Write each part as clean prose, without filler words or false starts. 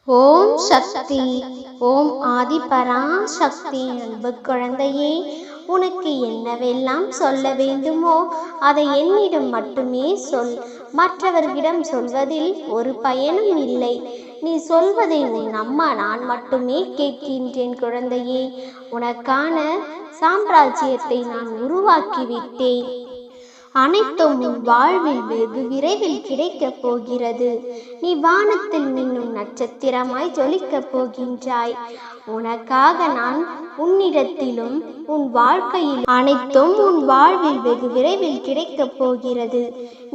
ஓம் சக்தி. ஓம் ஆதிபரா சக்தி. அன்பு குழந்தையே, உனக்கு என்னவெல்லாம் சொல்ல வேண்டுமோ அதை என்னிடம் மட்டுமே சொல். மற்றவர்களிடம் சொல்வதில் ஒரு பயனும் இல்லை. நீ சொல்வதை உன் அம்மா நான் மட்டுமே கேட்கின்றேன் குழந்தையே. உனக்கான சாம்ராஜ்யத்தை நான் உருவாக்கிவிட்டேன். அனைத்தும் உன் வாழ்வில் வெகு விரைவில் கிடைக்கப் போகிறது. நீ வானத்தில் மின்னும் நட்சத்திரமாய் ஜொலிக்கப் போகின்றாய். உனக்காக நான் உன்னிடத்திலும் உன் வாழ்க்கையில் அனைத்தும் உன் வாழ்வில் வெகு விரைவில் கிடைக்கப் போகிறது.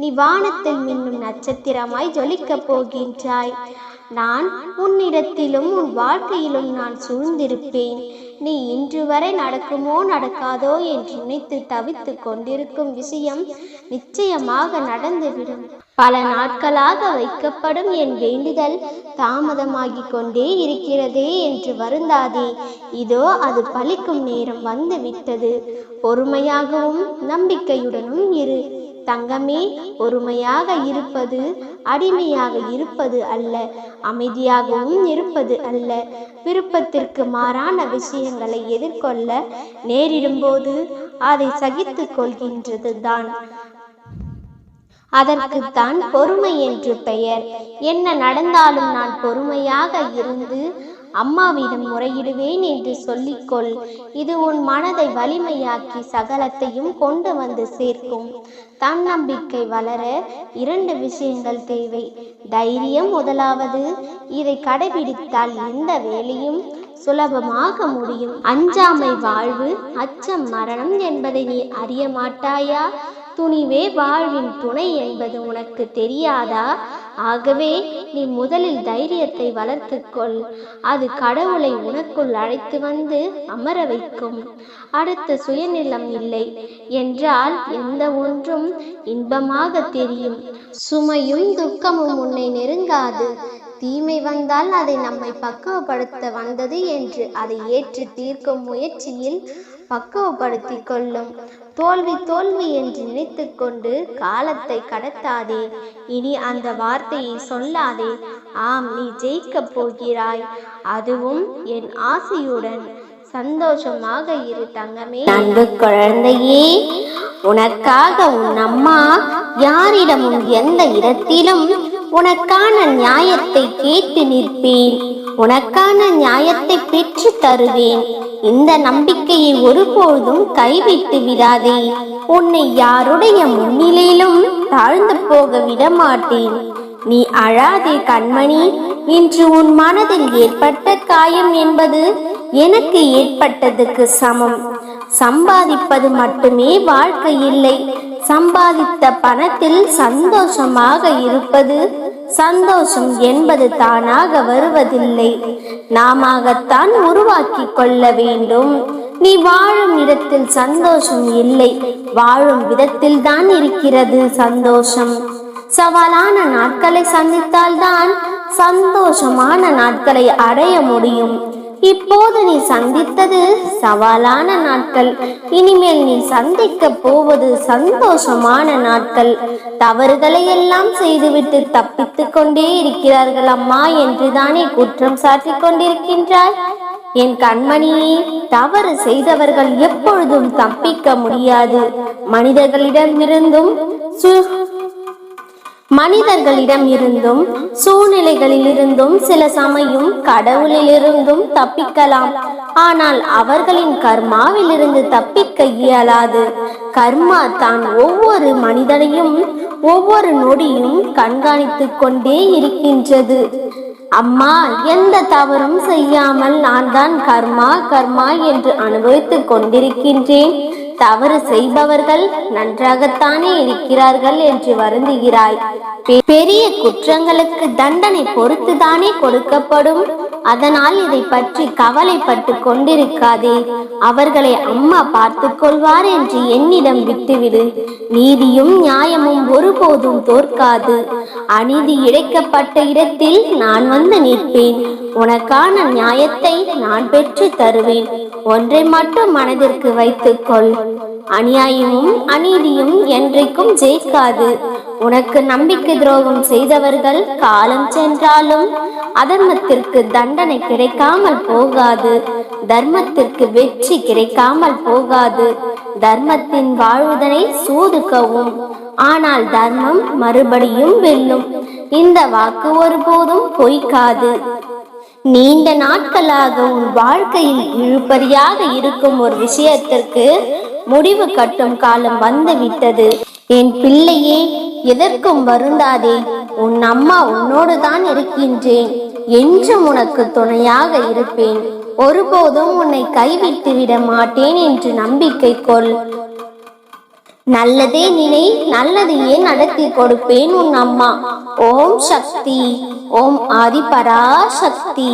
நீ வானத்தில் மின்னும் நட்சத்திரமாய் ஜொலிக்கப் போகின்றாய். நான் உன்னிடத்திலும் உன் வாழ்க்கையிலும் நான் சூழ்ந்திருப்பேன். நீ இன்று வரை நடக்குமோ நடக்காதோ என்று நினைத்து தவித்து கொண்டிருக்கும் விஷயம் நிச்சயமாக நடந்துவிடும். பல நாட்களாக வைக்கப்படும் என் வேண்டுதல் தாமதமாகிக் கொண்டே இருக்கிறதே என்று வருந்தாதே. இதோ அது பலிக்கும் நேரம் வந்து விட்டது. பொறுமையாகவும் நம்பிக்கையுடனும் இரு தங்கமே. பொறுமையாக இருப்பது அடிமையாக இருப்பது அல்ல, அமைதியாகவும் இருப்பது அல்ல. விருப்பத்திற்கு மாறான விஷயங்களை எதிர்கொள்ள நேரிடும்போது அதை சகித்து கொள்கின்றது தான். அதற்குத்தான் பொறுமை என்று பெயர். என்ன நடந்தாலும் நான் பொறுமையாக இருந்து அம்மாவிடம் முறையிடுவேன் என்று சொல்லிக்கொள். இது உன் மனதை வலிமையாக்கி சகலத்தையும் கொண்டு வந்து சேர்க்கும். தன்னம்பிக்கை வளர 2 விஷயங்கள் தேவை. தைரியம் முதலாவது. இதை கடைபிடித்தால் எந்த வேலையும் சுலபமாக முடியும். அஞ்சாமை வாழ்வு, அச்சம் மரணம் என்பதை நீ அறிய மாட்டாயா? துணிவே வாழ்வின் துணை என்பது உனக்கு தெரியாதா? ஆகவே நீ முதலில் தைரியத்தை வளர்த்துக்கொள். அது கடவுளை உனக்குள் அழைத்து வந்து அமர வைக்கும். அடுத்த சுயநிலம் இல்லை என்றால் எந்த ஒன்றும் இன்பமாக தெரியும். சுமையும் துக்கமும் உன்னை நெருங்காது. தீமை வந்தால் அதை நம்மை பக்குவப்படுத்த வந்தது என்று அதை ஏற்று தீர்க்கும் முயற்சியில் பக்குவப்படுத்தி கொள்ளும். தோல்வி தோல்வி என்று நினைத்து கொண்டு காலத்தை கடத்தாதே. இனி அந்த வார்த்தையை சொல்லாதே. ஆம், நீ ஜெயிக்கப் போகிறாய். அதுவும் என் ஆசையுடன். சந்தோஷமாக இரு தங்கமே. அன்பு குழந்தையே, உனக்காக உன் அம்மா யாரிடமும் எந்த இடத்திலும் உனக்கான நியாயத்தை கேட்டு நிற்பேன். உனக்கான நியாயத்தை பெற்று தருவேன். இந்த நம்பிக்கையை ஒருபோதும் கைவிட்டு விடாதே. உன்னை யாருடைய முன்னிலையிலும் தாழ்ந்து போக விடமாட்டேன். நீ அழாதே கண்மணி. இன்று உன் மனதில் ஏற்பட்ட காயம் என்பது எனக்கு ஏற்பட்டதுக்கு சமம். சம்பாதிப்பது மட்டுமே வாழ்க்கை இல்லை. சம்பாதித்த பணத்தில் சந்தோஷமாக இருப்பது, சந்தோஷம் என்பது தானாக வருவதில்லை, நாமத்தான் உருவாக்கி கொள்ள வேண்டும். நீ வாழும் இடத்தில் சந்தோஷம் இல்லை, வாழும் விதத்தில் தான் இருக்கிறது சந்தோஷம். சவாலான நாட்களை சந்தித்தால்தான் சந்தோஷமான நாட்களை அடைய முடியும். இப்போது நீ சந்தித்தது சவாலான நாட்கள். இனிமேல் நீ சந்திக்க போவது சந்தோஷமான நாட்கள். தவறுகளை எல்லாம் செய்துவிட்டு தப்பித்து கொண்டே இருக்கிறார்கள் அம்மா என்றுதானே குற்றம் சாட்டி கொண்டிருக்கின்றாய்? என் கண்மணியே, தவறு செய்தவர்கள் எப்பொழுதும் தப்பிக்க முடியாது. மனிதர்களிடம் இருந்தும் சூழ்நிலைகளிலிருந்தும் சில சமயம் கடவுளிலிருந்தும் தப்பிக்கலாம். ஆனால் அவர்களின் கர்மாவிலிருந்து தப்பிக்க இயலாது. கர்மா தான் ஒவ்வொரு மனிதனையும் ஒவ்வொரு நொடியும் கண்காணித்து கொண்டே இருக்கின்றது. அம்மா, எந்த தவறும் செய்யாமல் நான் தான் கர்மா என்று அனுபவித்துக் கொண்டிருக்கின்றேன். தவறு செய்பவர்கள் நன்றாகத்தானே இருக்கிறார்கள் என்று வருந்துகிறாய். பெரிய குற்றங்களுக்கு தண்டனை பொறுத்துதானே கொடுக்கப்படும். அதனால் இதை பற்றி கவலைப்பட்டு கொண்டிருக்காதே. அவர்களை அம்மா பார்த்து கொள்வார் என்று என்னிடம் விட்டுவிடு. நீதியும் நியாயமும் ஒருபோதும் தோற்காது. அநீதி இழைக்கப்பட்ட இடத்தில் நான் வந்து நிற்பேன். உனக்கான நியாயத்தை நான் பெற்று தருவேன். ஒன்றை மட்டும் மனதிற்கு வைத்துக்கொள். அநியாயமும் அநீதியும் என்றைக்கும் ஜெயிக்காது. உனக்கு நம்பிக்கை துரோகம் செய்தவர்கள் காலம் சென்றாலும் அதர்மத்திற்கு தண்டனை கிடைக்காமல் போகாது, தர்மத்திற்கு வெற்றி கிடைக்காமல் போகாது. தர்மத்தின் வாழ்வுதனை சூதுக்கவும், ஆனால் தர்மம் மறுபடியும் வெல்லும். இந்த வாக்கு ஒருபோதும் பொய்க்காது. நீண்ட நாட்களாக உன் வாழ்க்கையில் இழுபறியாக இருக்கும் ஒரு விஷயத்திற்கு முடிவு கட்டும் காலம் வந்துவிட்டது. என் பிள்ளையே, எதற்கும் வருந்தாதே. உன் அம்மா உன்னோடு தான் இருக்கின்றேன். என்றும் உனக்கு துணையாக இருப்பேன். ஒருபோதும் உன்னை கைவிட்டு விட மாட்டேன் என்று நம்பிக்கை கொள். நல்லதே நினை, நல்லதையே நடத்தி கொடுப்பேன் உன் அம்மா. ஓம் சக்தி. ஓம் ஆதிபராசக்தி.